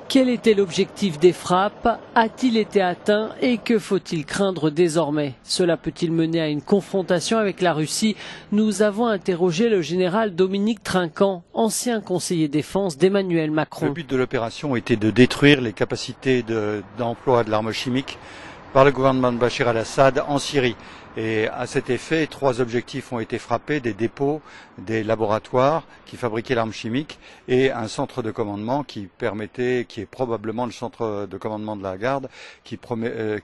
Quel était l'objectif des frappes? A-t-il été atteint et que faut-il craindre désormais? Cela peut-il mener à une confrontation avec la Russie? Nous avons interrogé le général Dominique Trinquant, ancien conseiller défense d'Emmanuel Macron. Le but de l'opération était de détruire les capacités d'emploi de l'arme chimique par le gouvernement de Bachar al-Assad en Syrie. Et à cet effet, 3 objectifs ont été frappés: des dépôts, des laboratoires qui fabriquaient l'arme chimique et un centre de commandement qui est probablement le centre de commandement de la garde, qui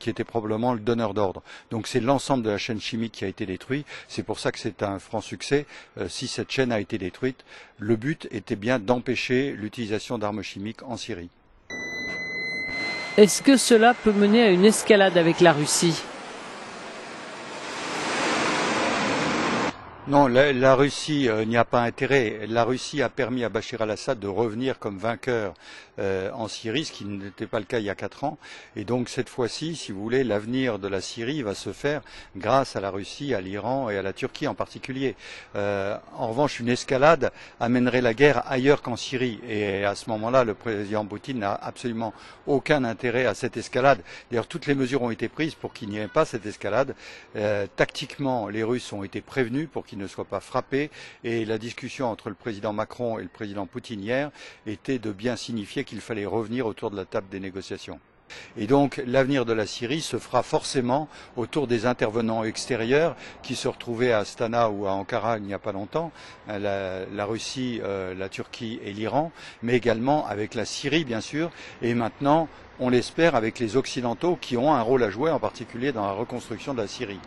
était probablement le donneur d'ordre. Donc c'est l'ensemble de la chaîne chimique qui a été détruit. C'est pour ça que c'est un franc succès si cette chaîne a été détruite. Le but était bien d'empêcher l'utilisation d'armes chimiques en Syrie. Est-ce que cela peut mener à une escalade avec la Russie? Non, la Russie n'y a pas intérêt. La Russie a permis à Bachar al-Assad de revenir comme vainqueur en Syrie, ce qui n'était pas le cas il y a 4 ans. Et donc cette fois-ci, si vous voulez, l'avenir de la Syrie va se faire grâce à la Russie, à l'Iran et à la Turquie en particulier. En revanche, une escalade amènerait la guerre ailleurs qu'en Syrie. Et à ce moment-là, le président Poutine n'a absolument aucun intérêt à cette escalade. D'ailleurs, toutes les mesures ont été prises pour qu'il n'y ait pas cette escalade. Tactiquement, les Russes ont été prévenus pour qu'ils ne soient pas frappés, et la discussion entre le président Macron et le président Poutine hier était de bien signifier qu'il fallait revenir autour de la table des négociations. Et donc l'avenir de la Syrie se fera forcément autour des intervenants extérieurs qui se retrouvaient à Astana ou à Ankara il n'y a pas longtemps, la Russie, la Turquie et l'Iran, mais également avec la Syrie bien sûr, et maintenant on l'espère avec les Occidentaux qui ont un rôle à jouer en particulier dans la reconstruction de la Syrie.